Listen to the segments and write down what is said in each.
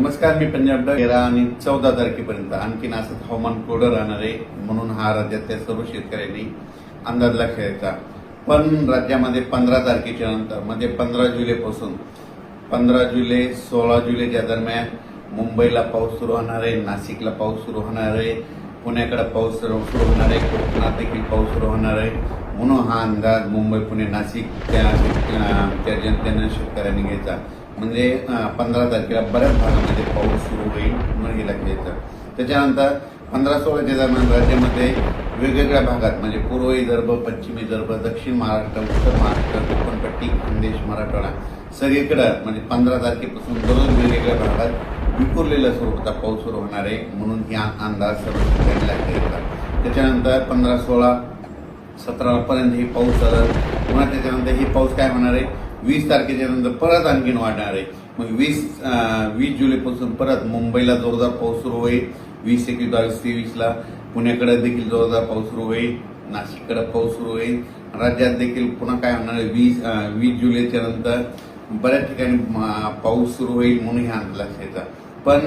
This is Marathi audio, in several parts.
नमस्कार, मी पंजाब 13 आणि 14 तारखेपर्यंत आणखीन असंच हवामान कोरडं राहणार आहे, म्हणून हा राज्यातल्या सर्व शेतकऱ्यांनी अंदाज लक्षात घ्यायचा. पण राज्यामध्ये 15 तारखेच्या नंतर म्हणजे 15 जुलैपासून 15 जुलै 16 जुलैच्या दरम्यान मुंबईला पाऊस सुरू होणार आहे, नाशिकला पाऊस सुरू होणार आहे, पुण्याकडे पाऊस सुरू होणार आहे, कोकणात देखील पाऊस सुरू होणार आहे. म्हणून हा अंदाज मुंबई, पुणे, नाशिक त्या जनतेनं शेतकऱ्यांनी घ्यायचा. म्हणजे 15 तारखेला बऱ्याच भागामध्ये पाऊस सुरू होईल म्हणून हे लक्षात घ्यायचं. त्याच्यानंतर 15-16च्या दरम्यान राज्यामध्ये वेगवेगळ्या भागात म्हणजे पूर्व विदर्भ, पश्चिम विदर्भ, दक्षिण महाराष्ट्र, उत्तर महाराष्ट्र, कोकणपट्टी, खानदेश, मराठवाडा सगळीकडं म्हणजे 15 तारखेपासून दररोज वेगवेगळ्या भागात विखुरलेल्या स्वरूपाचा पाऊस सुरू होणार आहे. म्हणून हा अंदाज सर्व शेतकऱ्यांनी लक्षात घ्यायचा. त्याच्यानंतर 15-16-17 पर्यंत हे पाऊस झालं. पुन्हा त्याच्यानंतर हे पाऊस काय होणार आहे, 20 तारखेच्या नंतर परत आणखीन वाढणार आहे. मग 20 जुलैपासून परत मुंबईला जोरदार पाऊस सुरू होईल. 20, 21, 22, 23ला पुण्याकडे देखील जोरदार पाऊस सुरू होईल, नाशिककडे पाऊस सुरू होईल. राज्यात देखील पुन्हा काय होणार आहे, 20 जुलैच्या नंतर बऱ्याच ठिकाणी पाऊस सुरू होईल म्हणून हे अंदाज लक्षात घ्यायचा. पण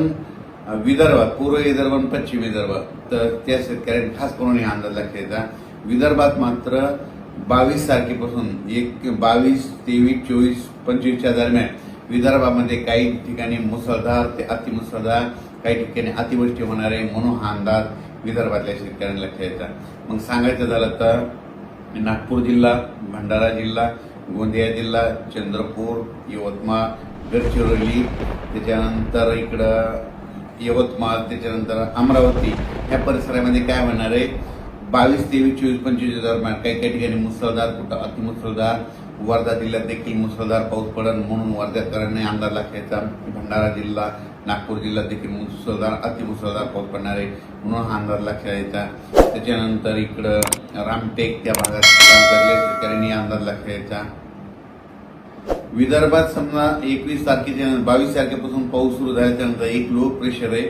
विदर्भात, पूर्व विदर्भ आणि पश्चिम विदर्भ, तर त्या शेतकऱ्यांनी खास करून हे अंदाज लक्षात घ्यायचा. विदर्भात मात्र 22 तारखेपासून 22, 23, 24, 25च्या दरम्यान विदर्भामध्ये काही ठिकाणी मुसळधार ते अतिमुसळधार, काही ठिकाणी अतिवृष्टी होणार आहे. म्हणून हा अंदाज विदर्भातल्या शेतकऱ्यांना लक्षात घ्यायचा. मग सांगायचं झालं तर नागपूर जिल्हा, भंडारा जिल्हा, गोंदिया जिल्हा, चंद्रपूर, यवतमाळ, गडचिरोली, त्याच्यानंतर इकडं यवतमाळ, त्याच्यानंतर अमरावती ह्या परिसरामध्ये काय होणार आहे, 22, 23, 24, 25 दरम्यान काही काही ठिकाणी मुसळधार, कुठं अतिमुसळधार, वर्धा जिल्ह्यात देखील मुसळधार पाऊस पडेल म्हणून वर्ध्याकरांनी अंदाज लक्षात. भंडारा जिल्हा, नागपूर जिल्ह्यात देखील मुसळधार, अतिमुसळधार पाऊस पडणार आहे म्हणून हा अंदाज लक्षात घ्यायचा. त्याच्यानंतर इकडं रामटेक त्या भागात शेतकऱ्यांनी अंदाज लक्षात घ्यायचा. विदर्भात समजा 21 तारखेच्या 22 तारखेपासून पाऊस सुरू झाल्याच्यानंतर एक लो प्रेशर आहे,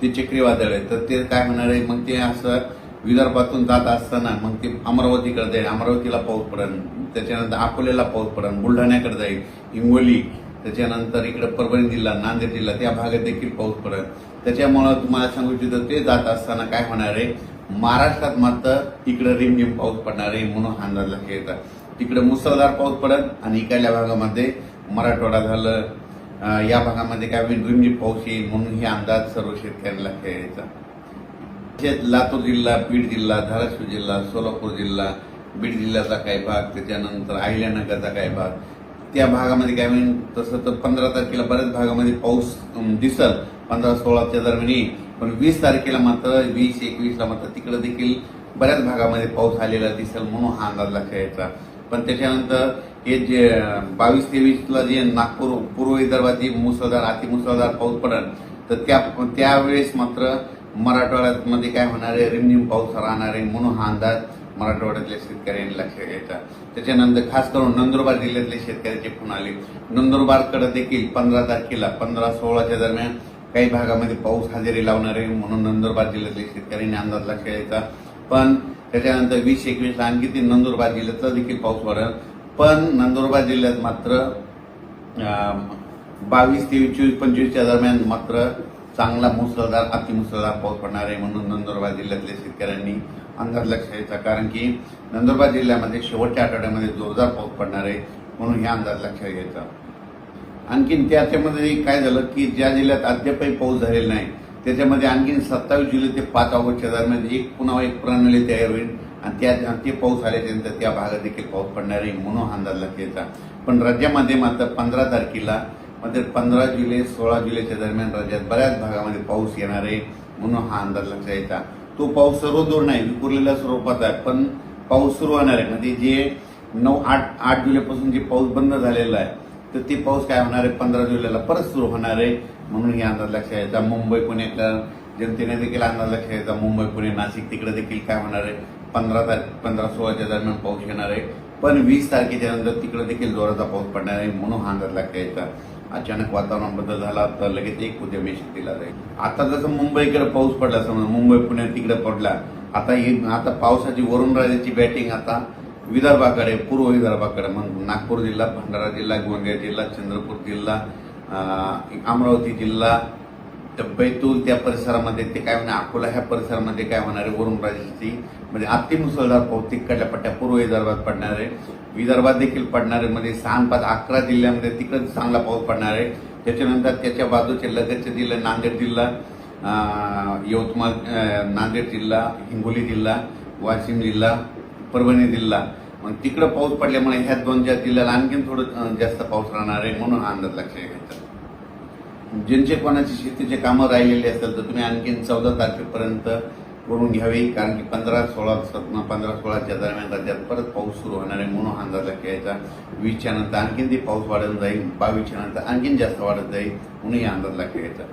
ते चक्रीवादळ आहे. तर ते काय होणार आहे, मग ते असं विदर्भातून जात असताना मग ते अमरावतीकडे जाईल, अमरावतीला पाऊस पडेल, त्याच्यानंतर अकोल्याला पाऊस पडेल, बुलढाण्याकडे जाईल, हिंगोली, त्याच्यानंतर इकडे परभणी जिल्हा, नांदेड जिल्हा त्या भागात देखील पाऊस पडेल. त्याच्यामुळं तुम्हाला सांगू इच्छितो, ते जात असताना काय होणार आहे, महाराष्ट्रात मात्र इकडे रिमझिम पाऊस पडणार आहे म्हणून हा अंदाज लक्षात घ्यायचा. तिकडे मुसळधार पाऊस पडेल आणि इकडल्या भागामध्ये मराठवाडा झालं, या भागामध्ये काय होईल, रिमझिम पाऊस येईल म्हणून हे अंदाज सर्व शेतकऱ्यांना लक्षात घ्यायचा. लातूर जिल्हा, बीड जिल्हा, धाराशिव जिल्हा, सोलापूर जिल्हा, बीड जिल्ह्याचा काही भाग, त्याच्यानंतर अहिल्यानगरचा काही भाग, त्या भागामध्ये काय होईल, तसं तर 15 तारखेला बऱ्याच भागामध्ये पाऊस दिसल, 15-16च्या दरम्यान येईल. पण 20 तारखेला मात्र 20, 21ला मात्र तिकडे देखील बऱ्याच भागामध्ये पाऊस आलेला दिसेल म्हणून हा अंदाज लक्षात घ्यायचा. पण त्याच्यानंतर हे जे 22-23ला जे नागपूर, पूर्व विदर्भात मुसळधार, अतिमुसळधार पाऊस पडेल, तर त्यावेळेस मात्र मराठवाड्यामध्ये काय होणार आहे, रिमझिम पाऊस राहणार आहे म्हणून हा अंदाज मराठवाड्यातल्या शेतकऱ्यांनी लक्षात घ्यायचा. त्याच्यानंतर खास करून नंदुरबार जिल्ह्यातले शेतकऱ्याचे फोन आले. नंदुरबारकडे देखील 15 तारखेला 15-16च्या दरम्यान काही भागामध्ये पाऊस हजेरी लावणार आहे म्हणून नंदुरबार जिल्ह्यातल्या शेतकऱ्यांनी अंदाज लक्षात घ्यायचा. पण त्याच्यानंतर 20-21ला आणखी ते नंदुरबार जिल्ह्यातला देखील पाऊस पडेल. पण नंदुरबार जिल्ह्यात मात्र 22, 23, 24, 25च्या दरम्यान मात्र चांगला मुसळधार, अतिमुसळधार पाऊस पडणार आहे म्हणून नंदुरबार जिल्ह्यातल्या शेतकऱ्यांनी अंदाज लक्षात घ्यायचा. कारण की नंदुरबार जिल्ह्यामध्ये शेवटच्या आठवड्यामध्ये जोरदार पाऊस पडणार आहे म्हणून हे अंदाज लक्षात घ्यायचा. आणखीन त्याच्यामध्ये काय झालं की ज्या जिल्ह्यात अद्यापही पाऊस झालेला नाही त्याच्यामध्ये आणखीन 27 जुलै ते 5 ऑगस्टच्या दरम्यान पुन्हा एक प्रणाली तयार होईल आणि ते पाऊस आल्याच्यानंतर त्या भागात देखील पाऊस पडणार आहे म्हणून हा अंदाज लक्षात घ्यायचा. पण राज्यामध्ये मात्र 15 तारखेला म्हणजे 15 जुलै 16 जुलैच्या दरम्यान राज्यात बऱ्याच भागामध्ये पाऊस येणार आहे म्हणून हा अंदाज लक्षात घ्यायचा. तो पाऊस सर्वदूर नाही, विखुरलेल्या स्वरूपात आहे, पण पाऊस सुरू होणार आहे. म्हणजे जे 8 जुलैपासून जे पाऊस बंद झालेला आहे तर ते पाऊस काय होणार आहे, 15 जुलैला परत सुरू होणार आहे म्हणून हे अंदाज लक्षात घ्यायचा. मुंबई, पुण्याच्या जनतेने देखील अंदाज लक्षात घ्यायचा. मुंबई, पुणे, नाशिक तिकडे देखील काय होणार आहे, 15-16च्या दरम्यान पाऊस येणार आहे. पण 20 तारखेच्या नंतर तिकडे देखील जोराचा पाऊस पडणार आहे म्हणून हा अंदाज लक्षात घ्यायचा. अचानक वातावरण बदल झाला तर लगेच एक उद्यमी शक्तीला जाईल. आता जसं मुंबईकडे पाऊस पडला, समजा मुंबई, पुणे तिकडे पडला, आता पावसाची वरून राजाची बॅटिंग आता विदर्भाकडे, पूर्व विदर्भाकडे. मग नागपूर जिल्हा, भंडारा जिल्हा, गोंदिया जिल्हा, चंद्रपूर जिल्हा, अमरावती जिल्हा, तर बैतूल त्या परिसरामध्ये ते काय होणार, अकोला ह्या परिसरामध्ये काय होणार आहे, वरुण राजस्थी म्हणजे अति मुसळधार पाऊस तिकडल्या पट्ट्या पूर्व विदर्भात पडणार आहे, विदर्भात देखील पडणार आहे. म्हणजे 6-5-11 जिल्ह्यामध्ये तिकडे चांगला पाऊस पडणार आहे. त्याच्यानंतर त्याच्या बाजूचे लगतचे जिल्हे नांदेड जिल्हा, यवतमाळ, नांदेड जिल्हा, हिंगोली जिल्हा, वाशिम जिल्हा, परभणी जिल्हा, मग तिकडं पाऊस पडल्यामुळे ह्या 2-4 जिल्ह्याला आणखीन थोडं जास्त पाऊस राहणार आहे. म्हणून हा अंदाज लक्षात घ्यायचा. ज्यांचे कोणाची शेतीचे कामं राहिलेले असतील तर तुम्ही आणखीन 14 तारखेपर्यंत करून घ्यावी, कारण की 15-16च्या दरम्यान राज्यात परत पाऊस सुरू होणार आहे. म्हणून हा अंदाज लक्षात घ्यायचा. 20च्या नंतर आणखीन ते पाऊस वाढत जाईल, 22च्या नंतर आणखीन जास्त वाढत जाईल. म्हणून हा अंदाज लक्षात घ्यायचा.